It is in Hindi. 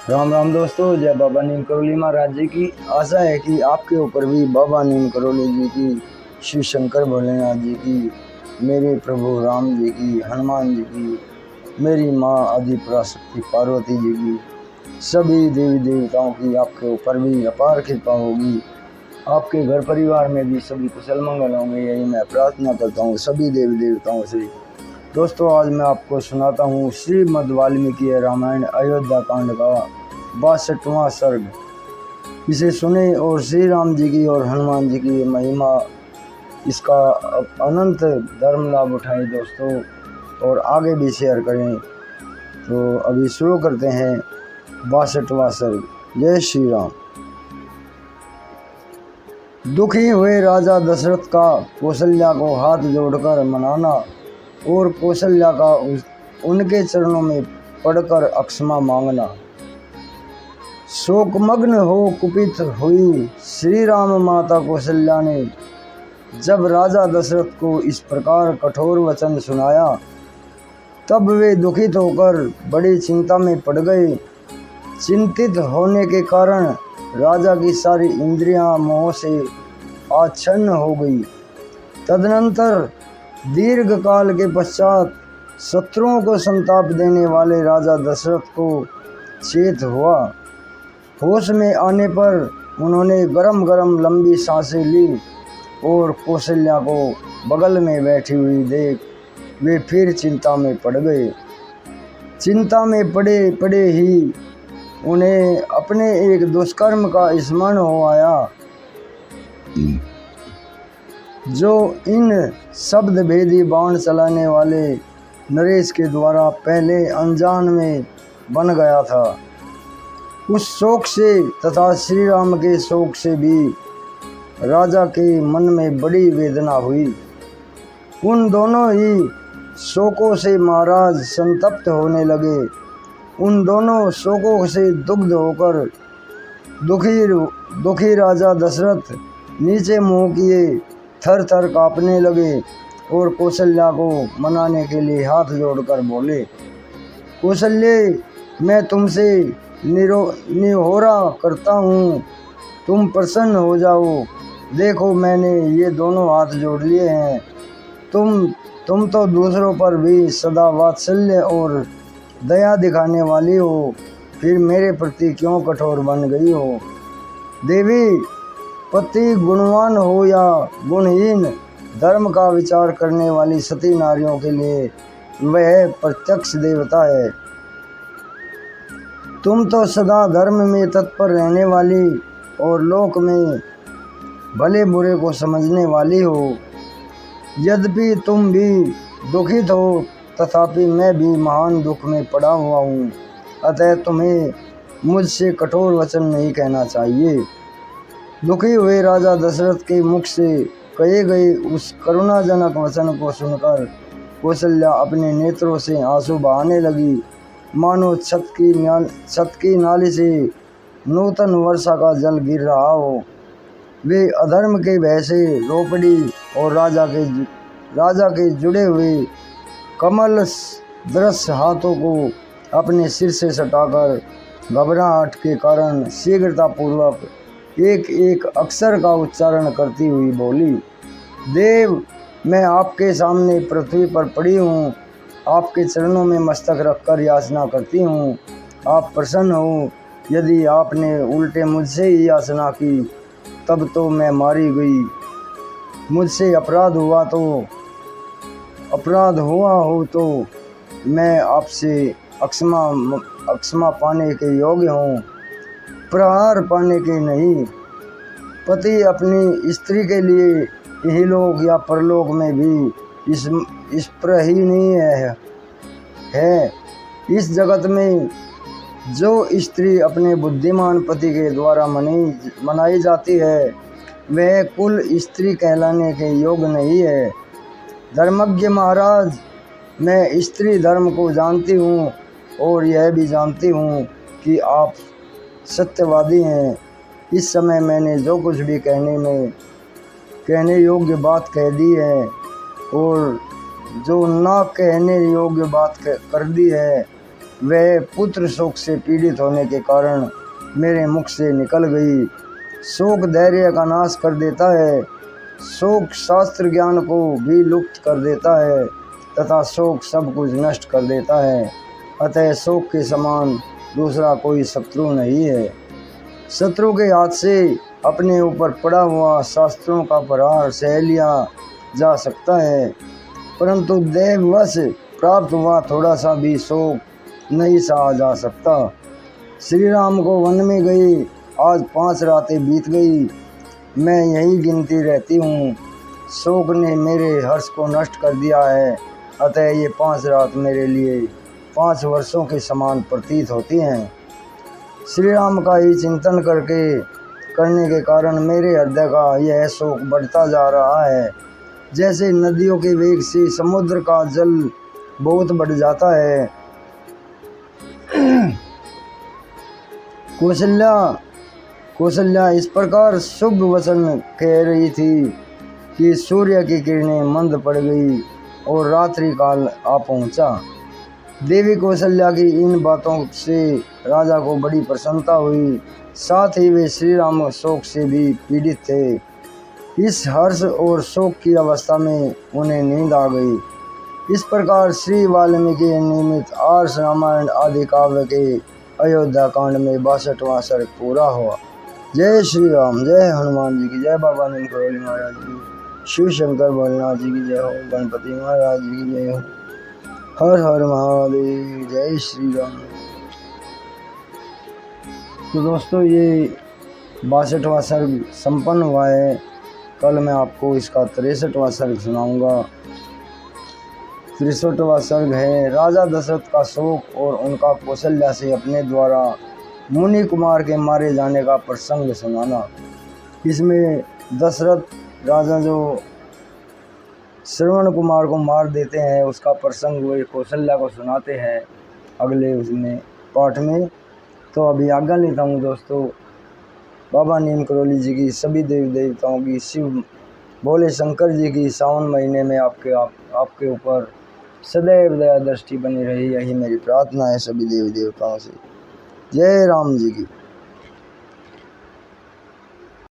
राम राम दोस्तों, जय बाबा नीम करोली महाराज जी की। आशा है कि आपके ऊपर भी बाबा नीम करोली जी की, शिव शंकर भोलेनाथ जी की, मेरे प्रभु राम जी की, हनुमान जी की, मेरी माँ आदि पराशक्ति पार्वती जी की, सभी देवी देवताओं की आपके ऊपर भी अपार कृपा होगी। आपके घर परिवार में भी सभी कुशल मंगल होंगे, यही मैं प्रार्थना करता हूँ सभी देवी देवताओं से। दोस्तों, आज मैं आपको सुनाता हूँ श्रीमद् वाल्मीकि रामायण अयोध्या कांड का 62वां सर्ग। इसे सुने और श्री राम जी की और हनुमान जी की महिमा, इसका अनंत धर्म लाभ उठाएं दोस्तों, और आगे भी शेयर करें। तो अभी शुरू करते हैं 62वां सर्ग। जय श्री राम। दुखी हुए राजा दशरथ का कौशल्या को हाथ जोड़कर मनाना और कौशल्या का उनके चरणों में पड़कर अक्षमा मांगना। शोकमग्न हो कुपित हुई श्री राम माता कौशल्या ने जब राजा दशरथ को इस प्रकार कठोर वचन सुनाया, तब वे दुखित होकर बड़ी चिंता में पड़ गए। चिंतित होने के कारण राजा की सारी इंद्रियां मोह से आच्छन्न हो गई। तदनंतर दीर्घ काल के पश्चात शत्रुओं को संताप देने वाले राजा दशरथ को चेत हुआ। होश में आने पर उन्होंने गरम गरम लंबी सांसें ली और कौशल्या को बगल में बैठी हुई देख वे फिर चिंता में पड़ गए। चिंता में पड़े पड़े ही उन्हें अपने एक दुष्कर्म का स्मरण हो आया, जो इन शब्द भेदी बाण चलाने वाले नरेश के द्वारा पहले अनजान में बन गया था। उस शोक से तथा श्री राम के शोक से भी राजा के मन में बड़ी वेदना हुई। उन दोनों ही शोकों से महाराज संतप्त होने लगे। उन दोनों शोकों से दुग्ध होकर दुखी राजा दशरथ नीचे मुँह किए थर थर काँपने लगे और कौशल्या को मनाने के लिए हाथ जोड़कर बोले, कौशल्ये, मैं तुमसे निहोरा करता हूँ, तुम प्रसन्न हो जाओ। देखो, मैंने ये दोनों हाथ जोड़ लिए हैं। तुम तो दूसरों पर भी सदा वात्सल्य और दया दिखाने वाली हो, फिर मेरे प्रति क्यों कठोर बन गई हो। देवी, पति गुणवान हो या गुणहीन, धर्म का विचार करने वाली सती नारियों के लिए वह प्रत्यक्ष देवता है। तुम तो सदा धर्म में तत्पर रहने वाली और लोक में भले बुरे को समझने वाली हो। यद्यपि तुम भी दुखित हो, तथापि मैं भी महान दुख में पड़ा हुआ हूँ। अतः तुम्हें मुझसे कठोर वचन नहीं कहना चाहिए। दुखी हुए राजा दशरथ के मुख से कहे गए उस करुणाजनक वचन को सुनकर कौशल्या अपने नेत्रों से आंसू बहाने लगी, मानो छत की नाली से नूतन वर्षा का जल गिर रहा हो। वे अधर्म के भय से रो पड़ी और राजा के जुड़े हुए कमल दृश्य हाथों को अपने सिर से सटाकर घबराहट के कारण शीघ्रतापूर्वक एक एक अक्षर का उच्चारण करती हुई बोली, देव, मैं आपके सामने पृथ्वी पर पड़ी हूँ, आपके चरणों में मस्तक रखकर याचना करती हूँ। आप प्रसन्न हो। यदि आपने उल्टे मुझसे ही याचना की, तब तो मैं मारी गई। मुझसे अपराध हुआ हो तो मैं आपसे अक्षमा पाने के योग्य हूँ, प्रहार पाने के नहीं। पति अपनी स्त्री के लिए इहलोक या परलोक में भी स्पृहणीय है। इस जगत में जो स्त्री अपने बुद्धिमान पति के द्वारा मनाई जाती है, वह कुल स्त्री कहलाने के योग्य नहीं है। धर्मज्ञ महाराज, मैं स्त्री धर्म को जानती हूँ और यह भी जानती हूँ कि आप सत्यवादी हैं। इस समय मैंने जो कुछ भी कहने योग्य बात कह दी है और जो ना कहने योग्य बात कर दी है, वह पुत्र शोक से पीड़ित होने के कारण मेरे मुख से निकल गई। शोक धैर्य का नाश कर देता है, शोक शास्त्र ज्ञान को भी लुप्त कर देता है तथा शोक सब कुछ नष्ट कर देता है। अतः शोक के समान दूसरा कोई शत्रु नहीं है। शत्रु के हाथ से अपने ऊपर पड़ा हुआ शास्त्रों का प्रहार सह लिया जा सकता है, परंतु देववश प्राप्त हुआ थोड़ा सा भी शोक नहीं सहा जा सकता। श्री राम को वन में गई आज 5 रातें बीत गई, मैं यही गिनती रहती हूँ। शोक ने मेरे हर्ष को नष्ट कर दिया है, अतः ये 5 रात मेरे लिए 5 वर्षों के समान प्रतीत होती हैं। श्री राम का ही चिंतन करने के कारण मेरे हृदय का यह शोक बढ़ता जा रहा है। जैसे नदियों के वेग से समुद्र का जल बहुत बढ़ जाता है। कौशल्या इस प्रकार शुभ वचन कह रही थी कि सूर्य की किरणें मंद पड़ गई और रात्रि काल आ पहुंचा। देवी कौशल्या की इन बातों से राजा को बड़ी प्रसन्नता हुई, साथ ही वे श्री राम शोक से भी पीड़ित थे। इस हर्ष और शोक की अवस्था में उन्हें नींद आ गई। इस प्रकार श्री वाल्मीकि निमित्त आर्ष रामायण आदि काव्य के अयोध्या कांड में 62वां सर्ग पूरा हुआ। जय श्री राम, जय हनुमान जी की जय, बाबा नीम करोली महाराज की, शिव शंकर भोलेनाथ जी की जय हो, गणपति महाराज जी की जय हो, हर हर महादेव, जय श्री राम। तो दोस्तों ये 62वां सर्ग संपन्न हुआ है। कल मैं आपको इसका 63वां सर्ग सुनाऊंगा। 63वां सर्ग है राजा दशरथ का शोक और उनका कौशल्या से अपने द्वारा मुनि कुमार के मारे जाने का प्रसंग सुनाना। इसमें दशरथ राजा जो श्रवण कुमार को मार देते हैं उसका प्रसंग वो कौशल्या को सुनाते हैं अगले उसमें पाठ में। तो अभी आज्ञा लेता हूँ दोस्तों। बाबा नीम करोली जी की, सभी देवी देवताओं की, शिव भोले शंकर जी की सावन महीने में आपके ऊपर सदैव दया दृष्टि बनी रही, यही मेरी प्रार्थना है सभी देवी देवताओं से। जय राम जी की।